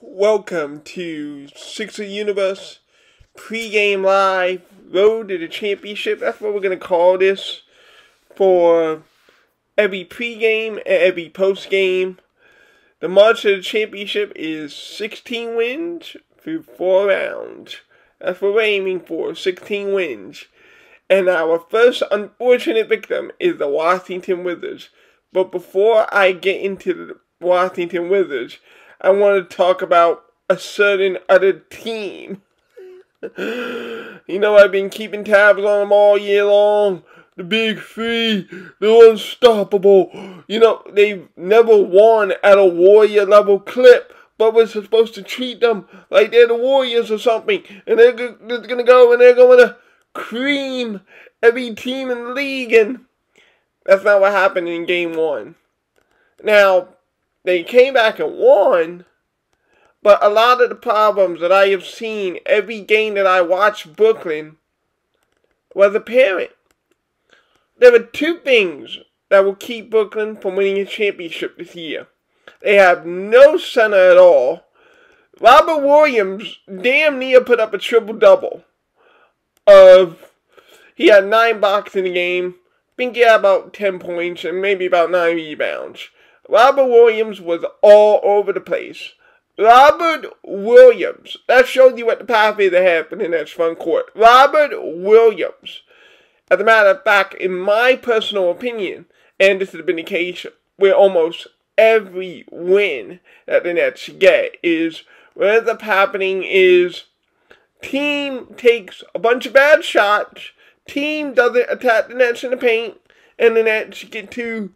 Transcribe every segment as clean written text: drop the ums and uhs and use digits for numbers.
Welcome to Six of the Universe pregame live road to the championship. That's what we're going to call this for every pregame and every postgame. The march to the championship is 16 wins through 4 rounds. That's what we're aiming for, 16 wins. And our first unfortunate victim is the Washington Wizards. But before I get into the Washington Wizards, I want to talk about a certain other team. You know, I've been keeping tabs on them all year long. The Big Three, they're unstoppable. You know, they've never won at a Warrior level clip, but we're supposed to treat them like they're the Warriors or something. And they're going to go and they're going to cream every team in the league. And that's not what happened in Game 1. Now, they came back and won, but a lot of the problems that I have seen every game that I watched Brooklyn was apparent. There are 2 things that will keep Brooklyn from winning a championship this year. They have no center at all. Robert Williams damn near put up a triple-double. He had 9 blocks in the game. I think he had about 10 points and maybe about 9 rebounds. Robert Williams was all over the place. Robert Williams. That shows you what the path is ahead for the next front court. Robert Williams. As a matter of fact, in my personal opinion, and this has been the case with almost every win that the Nets get, is what ends up happening is team takes a bunch of bad shots, team doesn't attack the Nets in the paint, and the Nets get to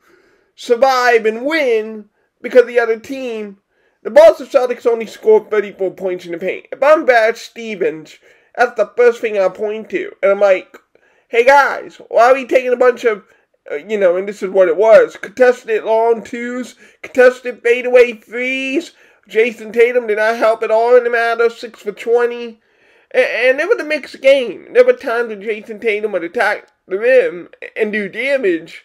survive and win because the other team, the Boston Celtics, only scored 34 points in the paint. If I'm Brad Stevens, that's the first thing I point to. And I'm like, hey guys, why are we taking a bunch of, and this is what it was, contested long twos, contested fadeaway threes. Jason Tatum did not help at all in the matter, 6 for 20. And it was a mixed game. There were times when Jason Tatum would attack the rim and do damage.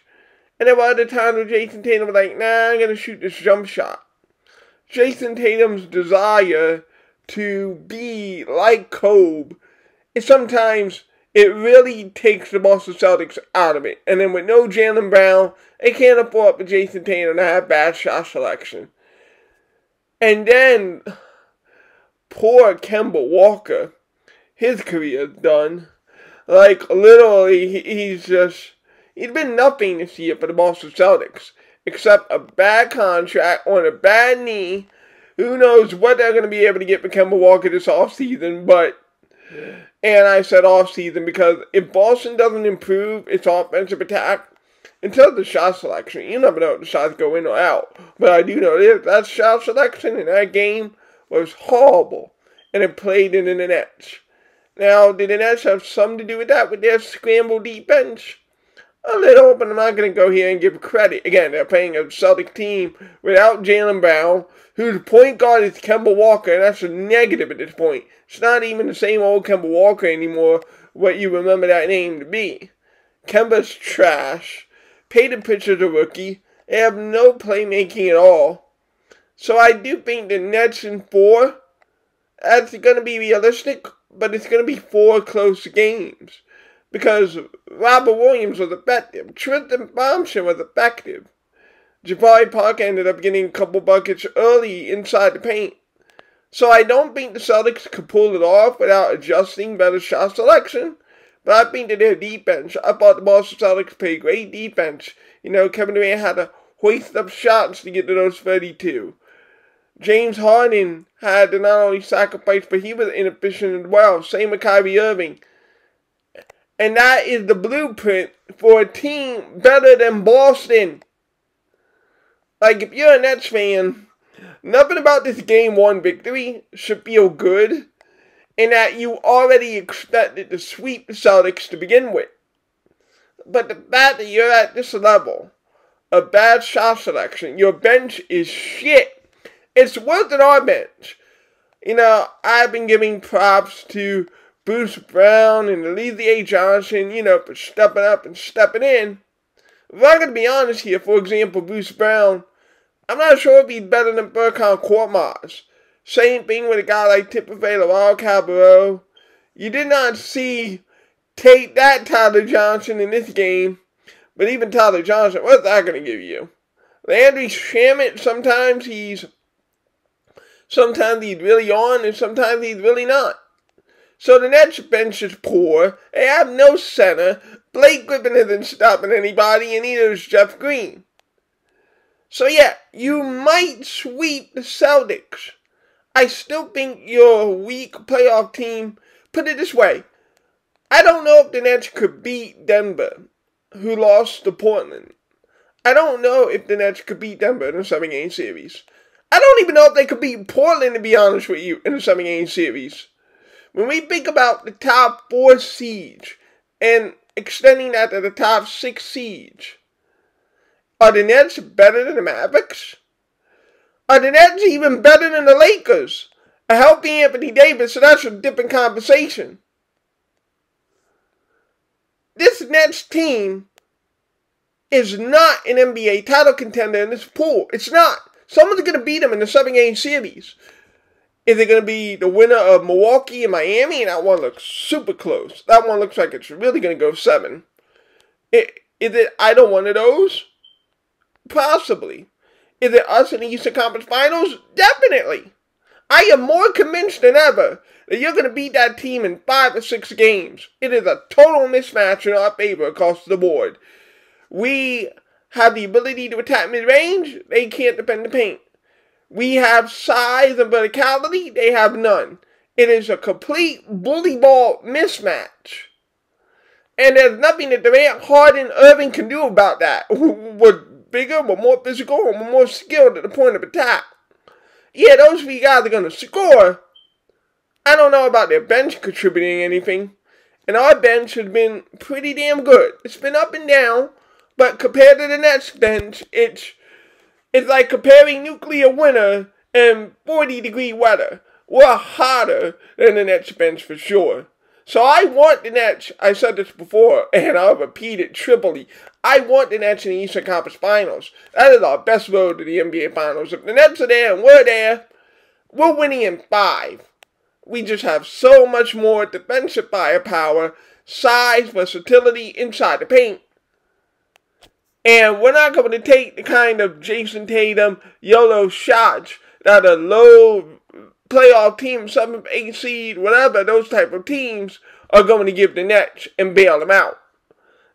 And there were other times where Jason Tatum was like, nah, I'm going to shoot this jump shot. Jason Tatum's desire to be like Kobe is sometimes, it really takes the Boston Celtics out of it. And then with no Jaylen Brown, they can't afford for Jason Tatum to have bad shot selection. And then, poor Kemba Walker, his career is done. Like, literally, he's been nothing this year for the Boston Celtics, except a bad contract on a bad knee. Who knows what they're going to be able to get for Kemba Walker this offseason, and I said offseason because if Boston doesn't improve its offensive attack, until the shot selection, you never know if the shots go in or out. But I do know that shot selection in that game was horrible, and it played into the Nets. Now, did the Nets have something to do with that, with their scramble defense? A little, but I'm not going to go here and give credit. Again, they're playing a Celtic team without Jaylen Brown, whose point guard is Kemba Walker, and that's a negative at this point. It's not even the same old Kemba Walker anymore, what you remember that name to be. Kemba's trash. Peyton Pritchard's a rookie. They have no playmaking at all. So I do think the Nets in 4, that's going to be realistic, but it's going to be 4 close games. Because Robert Williams was effective. Tristan Thompson was effective. Jabari Parker ended up getting a couple buckets early inside the paint. So I don't think the Celtics could pull it off without adjusting better shot selection. But I think that their defense, I thought the Boston Celtics played great defense. You know, Kevin Durant had to hoist up shots to get to those 32. James Harden had to not only sacrifice, but he was inefficient as well. Same with Kyrie Irving. And that is the blueprint for a team better than Boston. Like, if you're a Nets fan, nothing about this Game 1 victory should feel good, in that you already expected to sweep the Celtics to begin with. But the fact that you're at this level of bad shot selection, your bench is shit. It's worse than our bench. You know, I've been giving props to Bruce Brown and Lee Johnson, for stepping up and stepping in. If I'm going to be honest here, for example, Bruce Brown, I'm not sure if he's better than Burkhan Korkmaz. Same thing with a guy like Tipper Cabarro. You did not see take that Tyler Johnson in this game, but even Tyler Johnson, what's that going to give you? Landry Shamet, sometimes he's really on and sometimes he's really not. So the Nets bench is poor. They have no center. Blake Griffin isn't stopping anybody, and neither is Jeff Green. So yeah, you might sweep the Celtics. I still think you're a weak playoff team. Put it this way. I don't know if the Nets could beat Denver, who lost to Portland. I don't know if the Nets could beat Denver in a 7-game series. I don't even know if they could beat Portland, to be honest with you, in a 7-game series. When we think about the top 4 siege and extending that to the top 6 siege, are the Nets better than the Mavericks? Are the Nets even better than the Lakers? A healthy Anthony Davis, so that's a different conversation. This Nets team is not an NBA title contender in this pool. It's not. Someone's going to beat them in the 7-game series. Is it going to be the winner of Milwaukee and Miami? And that one looks super close. That one looks like it's really going to go 7. Is it either one of those? Possibly. Is it us in the Eastern Conference Finals? Definitely. I am more convinced than ever that you're going to beat that team in 5 or 6 games. It is a total mismatch in our favor across the board. We have the ability to attack mid-range. They can't defend the paint. We have size and verticality. They have none. It is a complete bully ball mismatch. And there's nothing that Durant, Harden, Irving can do about that. We're bigger, we're more physical, and we're more skilled at the point of attack. Yeah, those 3 guys are going to score. I don't know about their bench contributing anything. And our bench has been pretty damn good. It's been up and down. But compared to the Nets bench, it's like comparing nuclear winter and 40-degree weather. We're hotter than the Nets bench for sure. So I want the Nets, I said this before, and I'll repeat it triply. I want the Nets in the Eastern Conference Finals. That is our best road to the NBA Finals. If the Nets are there and we're there, we're winning in 5. We just have so much more defensive firepower, size, versatility inside the paint. And we're not going to take the kind of Jason Tatum, YOLO shots that a low playoff team, 7th, 8th seed, whatever, those type of teams are going to give the Nets and bail them out.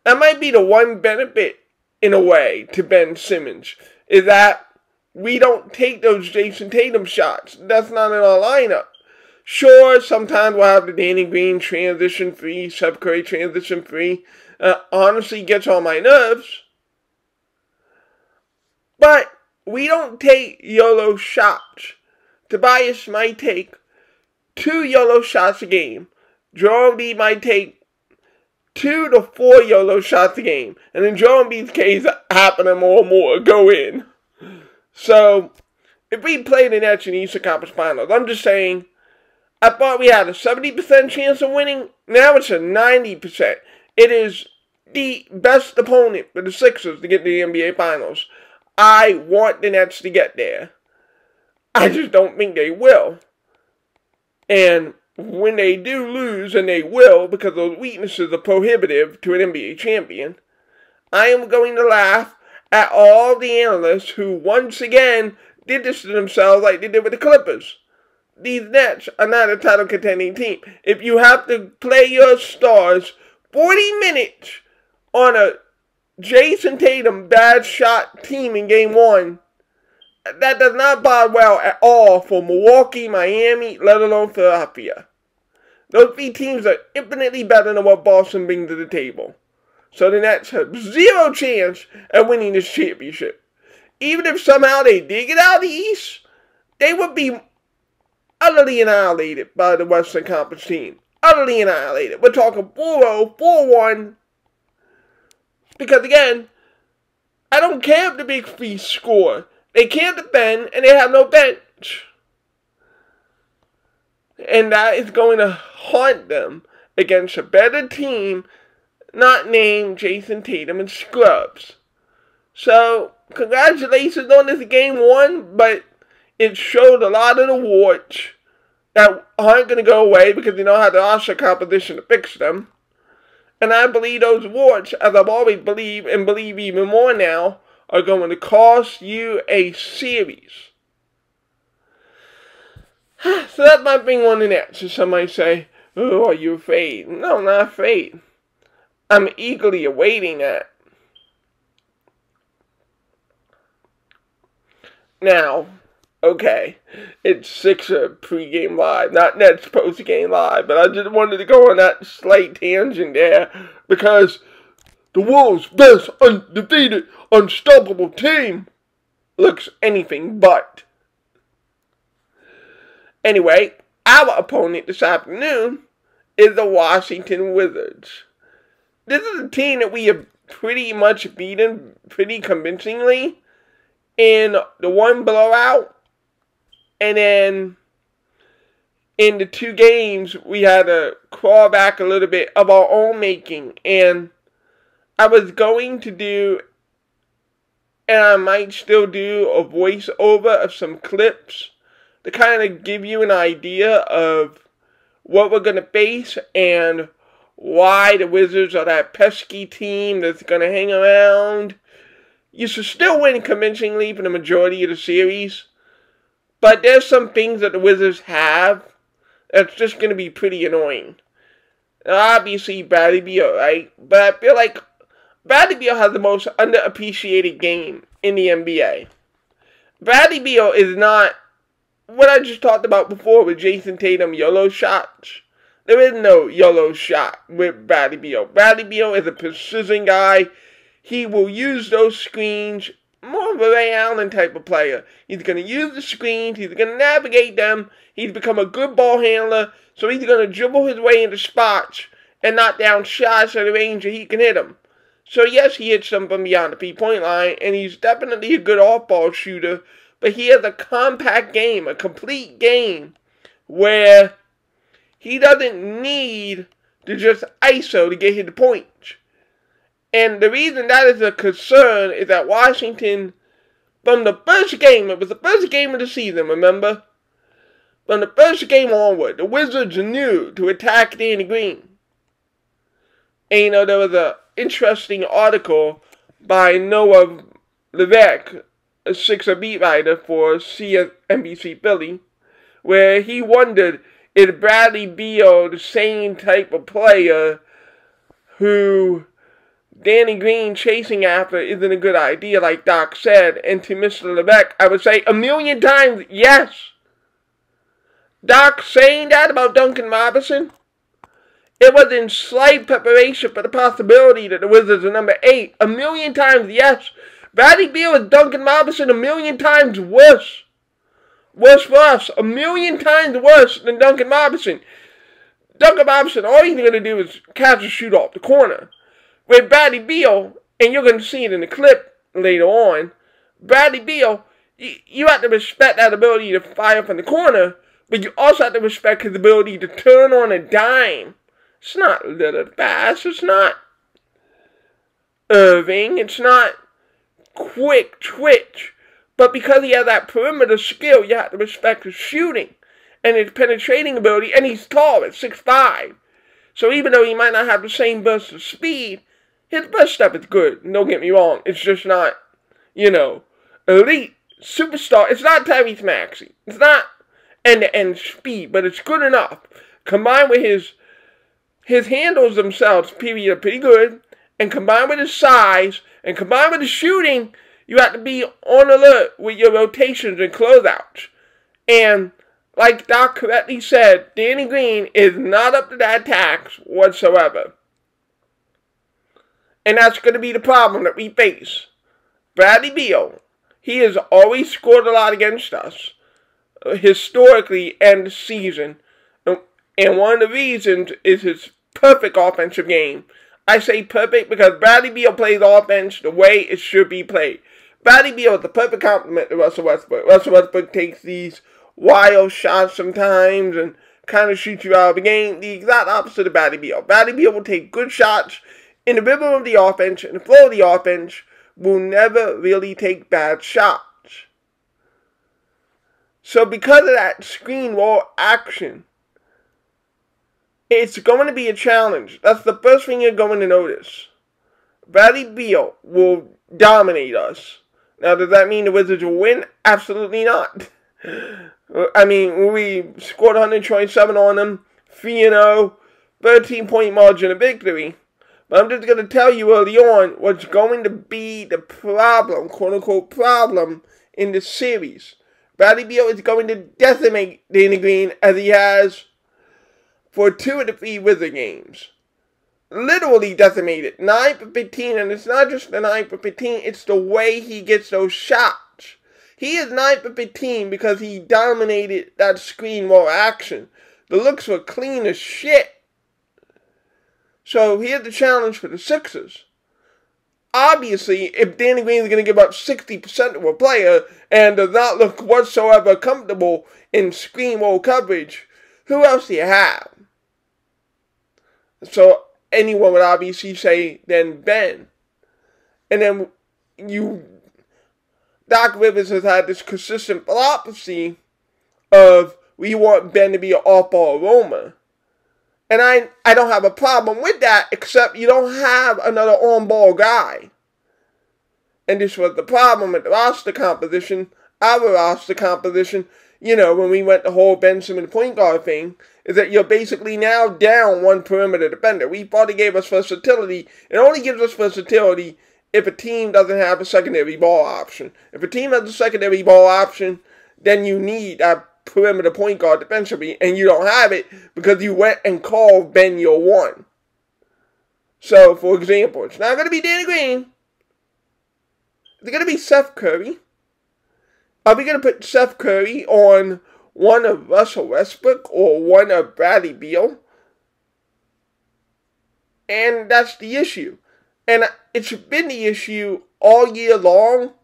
That might be the one benefit, in a way, to Ben Simmons, is that we don't take those Jason Tatum shots. That's not in our lineup. Sure, sometimes we'll have the Danny Green transition free, Steph Curry transition free. Honestly, gets on my nerves. But we don't take YOLO shots. Tobias might take 2 YOLO shots a game. Joel Embiid might take 2 to 4 YOLO shots a game. And in Joel Embiid's case, happening more and more, go in. So, if we play the Nets in the Eastern Conference Finals, I'm just saying, I thought we had a 70% chance of winning. Now it's a 90%. It is the best opponent for the Sixers to get to the NBA Finals. I want the Nets to get there. I just don't think they will. And when they do lose, and they will, because those weaknesses are prohibitive to an NBA champion, I am going to laugh at all the analysts who once again did this to themselves like they did with the Clippers. These Nets are not a title contending team. If you have to play your stars 40 minutes on a Jason Tatum bad shot team in game 1, that does not bode well at all for Milwaukee, Miami, let alone Philadelphia. Those 3 teams are infinitely better than what Boston brings to the table. So the Nets have 0 chance at winning this championship. Even if somehow they did get out of the East, they would be utterly annihilated by the Western Conference team. Utterly annihilated. We're talking 4-0, 4-1. Because again, I don't care if the Big 3 score. They can't defend, and they have no bench. And that is going to haunt them against a better team not named Jason Tatum and Scrubs. So, congratulations on this game 1, but it showed a lot of the warts that aren't going to go away because you don't have the roster composition to fix them. And I believe those warts, as I've always believed and believe even more now, are going to cost you a series. So that might bring on the next. So somebody say, oh, are you afraid? No, I'm not afraid. I'm eagerly awaiting that. Now, okay, it's Sixer pregame live, not Nets postgame live, but I just wanted to go on that slight tangent there because the world's best undefeated, unstoppable team looks anything but. Anyway, our opponent this afternoon is the Washington Wizards. This is a team that we have pretty much beaten pretty convincingly in the one blowout, and then in the 2 games we had to crawl back a little bit of our own making. And I was going to do, and I might still do, a voiceover of some clips to kind of give you an idea of what we're going to face and why the Wizards are that pesky team that's going to hang around. You should still win convincingly for the majority of the series, but there's some things that the Wizards have that's just going to be pretty annoying. Now, obviously, Bradley Beal, right? But I feel like Bradley Beal has the most underappreciated game in the NBA. Bradley Beal is not what I just talked about before with Jason Tatum YOLO shots. There is no YOLO shot with Bradley Beal. Bradley Beal is a precision guy. He will use those screens, more of a Ray Allen type of player. He's going to use the screens. He's going to navigate them. He's become a good ball handler. So he's going to dribble his way into spots and knock down shots at a range that he can hit them. So yes, he hits them from beyond the 3-point line. And he's definitely a good off-ball shooter. But he has a compact game, a complete game, where he doesn't need to just ISO to get his points. And the reason that is a concern is that Washington, from the first game, it was the first game of the season, remember? From the first game onward, the Wizards knew to attack Danny Green. And there was an interesting article by Noah Levesque, a Sixer beat writer for NBC Philly, where he wondered, is Bradley Beal the same type of player who Danny Green chasing after isn't a good idea, like Doc said? And to Mr. Levesque, I would say 1,000,000 times yes. Doc saying that about Duncan Robinson, it was in slight preparation for the possibility that the Wizards are number 8. 1,000,000 times yes. Bradley Beal is Duncan Robinson 1,000,000 times worse. Worse for us. 1,000,000 times worse than Duncan Robinson. Duncan Robinson, all he's going to do is catch a shoot off the corner. With Bradley Beal, and you're going to see it in the clip later on, Bradley Beal, you have to respect that ability to fire from the corner, but you also have to respect his ability to turn on a dime. It's not Lillard fast. It's not Irving. It's not quick twitch. But because he has that perimeter skill, you have to respect his shooting and his penetrating ability. And he's tall at 6'5". So even though he might not have the same burst of speed, his burst stuff is good. Don't get me wrong. It's just not, elite superstar. It's not Tyrese Maxey. It's not end-to-end speed, but it's good enough. Combined with his handles themselves, period, are pretty good. And combined with his size, and combined with his shooting, you have to be on alert with your rotations and closeouts. And like Doc correctly said, Danny Green is not up to that task whatsoever. And that's going to be the problem that we face. Bradley Beal, he has always scored a lot against us, historically and this season. And one of the reasons is his perfect offensive game. I say perfect because Bradley Beal plays offense the way it should be played. Bradley Beal is the perfect complement to Russell Westbrook. Russell Westbrook takes these wild shots sometimes and kind of shoots you out of the game. The exact opposite of Bradley Beal. Bradley Beal will take good shots in the rhythm of the offense, and the flow of the offense will never really take bad shots. So because of that screen roll action, it's going to be a challenge. That's the first thing you're going to notice. Bradley Beal will dominate us. Now, does that mean the Wizards will win? Absolutely not. I mean, we scored 127 on them, 3-0, 13-point margin of victory. But I'm just going to tell you early on what's going to be the problem, quote-unquote problem, in this series. Bradley Beal is going to decimate Danny Green as he has for 2 of the 3 Wizard games. Literally decimated. 9 for 15, and it's not just the 9 for 15, it's the way he gets those shots. He is 9 for 15 because he dominated that screen roll action. The looks were clean as shit. So here's the challenge for the Sixers. Obviously, if Danny Green is going to give up 60% to a player and does not look whatsoever comfortable in screen roll coverage, who else do you have? So anyone would obviously say then Ben. And then Doc Rivers has had this consistent philosophy of we want Ben to be an off-ball roamer. And I don't have a problem with that, except you don't have another on-ball guy. And this was the problem with the roster composition, our roster composition, when we went the whole Ben Simmons point guard thing, is that you're basically now down one perimeter defender. We thought it gave us versatility. It only gives us versatility if a team doesn't have a secondary ball option. If a team has a secondary ball option, then you need that perimeter point guard defensively, and you don't have it because you went and called Ben your one. So, for example, it's not going to be Danny Green. It's going to be Seth Curry. Are we going to put Seth Curry on one of Russell Westbrook or one of Bradley Beal? And that's the issue. And it's been the issue all year long.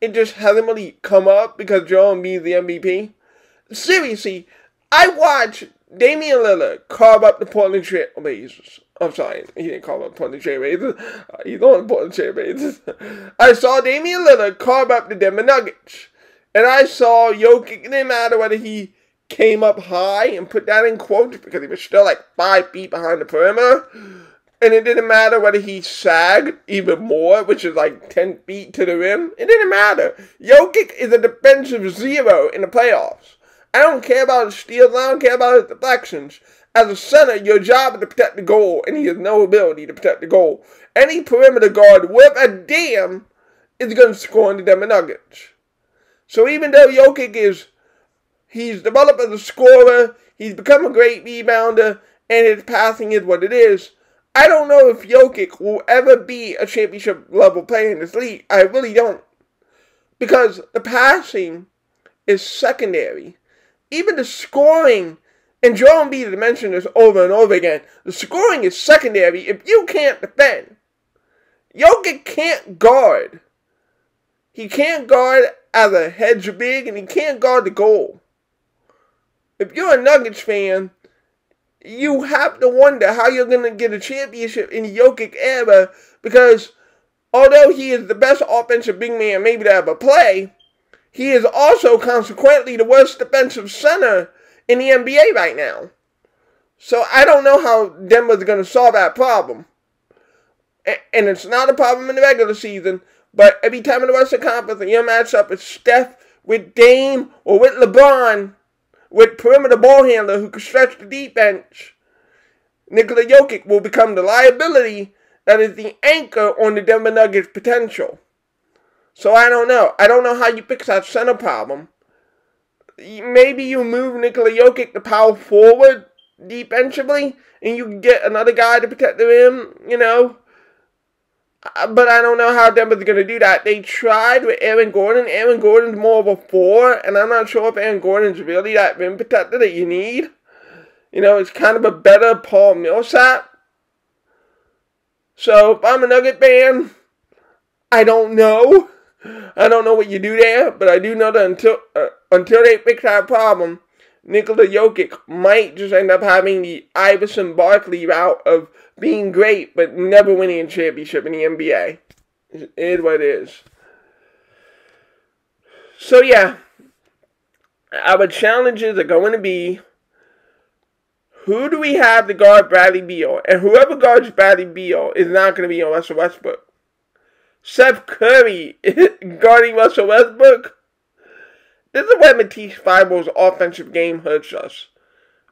It just hasn't really come up because Joel Embiid is the MVP. Seriously, I watched Damian Lillard carve up the Portland Trail Blazers. I'm sorry, he didn't carve up the Portland Trail Blazers. He's on the Portland Trail Blazers. I saw Damian Lillard carve up the Denver Nuggets. And I saw Jokic, it didn't matter whether he came up high and put that in quotes because he was still like 5 feet behind the perimeter. And it didn't matter whether he sagged even more, which is like 10 feet to the rim. It didn't matter. Jokic is a defensive zero in the playoffs. I don't care about his steals. I don't care about his deflections. As a center, your job is to protect the goal, and he has no ability to protect the goal. Any perimeter guard worth a damn is going to score in the Denver Nuggets. So even though Jokic he's developed as a scorer, he's become a great rebounder, and his passing is what it is, I don't know if Jokic will ever be a championship-level player in this league. I really don't. Because the passing is secondary. Even the scoring, and Joel Embiid mentioned this over and over again, the scoring is secondary if you can't defend. Jokic can't guard. He can't guard as a hedge big, and he can't guard the goal. If you're a Nuggets fan, you have to wonder how you're going to get a championship in the Jokic era, because although he is the best offensive big man maybe to ever play, he is also consequently the worst defensive center in the NBA right now. So I don't know how Denver's going to solve that problem. And it's not a problem in the regular season, but every time in the Western Conference and your matchup is Steph with Dame or with LeBron, with perimeter ball handler who can stretch the defense, Nikola Jokic will become the liability that is the anchor on the Denver Nuggets' potential. So I don't know. I don't know how you fix that center problem. Maybe you move Nikola Jokic to power forward defensively, and you can get another guy to protect the rim, But I don't know how Denver's going to do that. They tried with Aaron Gordon. Aaron Gordon's more of a 4, and I'm not sure if Aaron Gordon's really that rim protector that you need. It's kind of a better Paul Millsap. So if I'm a Nugget fan, I don't know. I don't know what you do there, but I do know that until they fix that problem, Nikola Jokic might just end up having the Iverson Barkley route of being great, but never winning a championship in the NBA. It is what it is. So yeah, Our challenges are going to be, who do we have to guard Bradley Beal? And whoever guards Bradley Beal is not going to be on Russell Westbrook. Seth Curry guarding Russell Westbrook? This is where Matisse Thybulle's offensive game hurts us.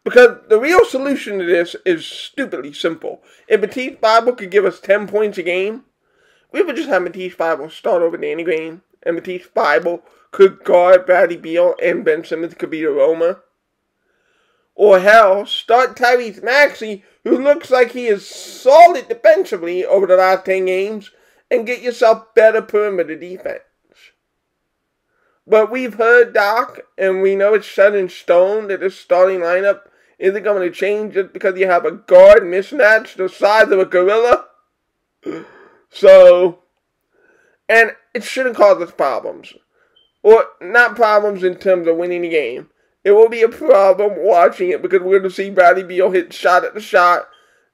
Because the real solution to this is stupidly simple. If Matisse Thybulle could give us 10 points a game, we would just have Matisse Thybulle start over Danny Green. And Matisse Thybulle could guard Bradley Beal and Ben Simmons could be the roamer. Or hell, start Tyrese Maxey, who looks like he is solid defensively over the last 10 games, and get yourself better perimeter defense. But we've heard Doc, and we know it's set in stone that this starting lineup isn't going to change just because you have a guard mismatch the size of a gorilla. So, and it shouldn't cause us problems. Or, not problems in terms of winning the game. It will be a problem watching it because we're going to see Bradley Beal hit shot at the shot.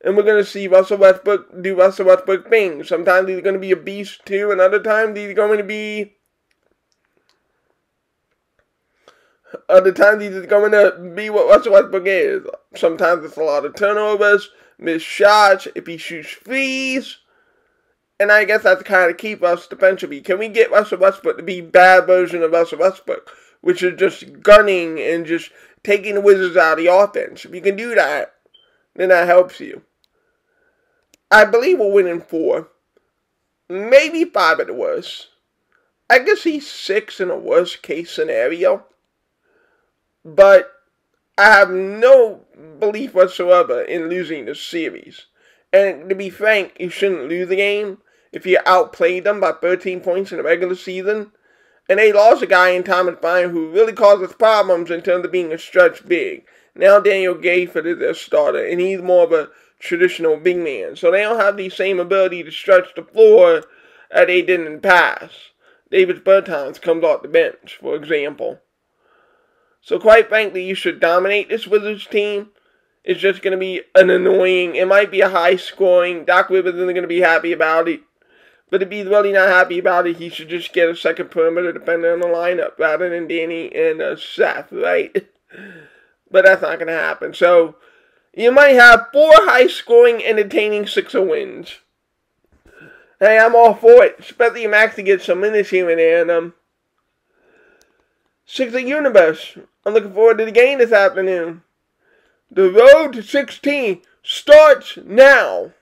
And we're going to see Russell Westbrook do Russell Westbrook things. Sometimes he's going to be a beast too, and other times he's going to be... Other times he's just going to be what Russell Westbrook is. Sometimes it's a lot of turnovers, missed shots, if he shoots threes. And I guess that's kind of keep us defensively. Can we get Russell Westbrook to be a bad version of Russell Westbrook? Which is just gunning and just taking the Wizards out of the offense. If you can do that, then that helps you. I believe we'll win in 4. Maybe 5 at the worst. I could see 6 in a worst case scenario. But I have no belief whatsoever in losing this series. And to be frank, you shouldn't lose the game if you outplayed them by 13 points in the regular season. And they lost a guy in Thomas Bryant who really caused us problems in terms of being a stretch big. Now Daniel Gayford is their starter, and he's more of a traditional big man. So they don't have the same ability to stretch the floor as they did in the past. Davis Bertans comes off the bench, for example. So quite frankly, you should dominate this Wizards team. It's just going to be an annoying, it might be a high scoring. Doc Rivers isn't going to be happy about it. But if he's really not happy about it, he should just get a second perimeter defender in the lineup rather than Danny and Seth, right? But that's not going to happen. So, you might have 4 high-scoring, entertaining Sixer wins. Hey, I'm all for it. Especially if Max to get some minutes here and there. And, Sixer Universe. I'm looking forward to the game this afternoon. The road to 16 starts now.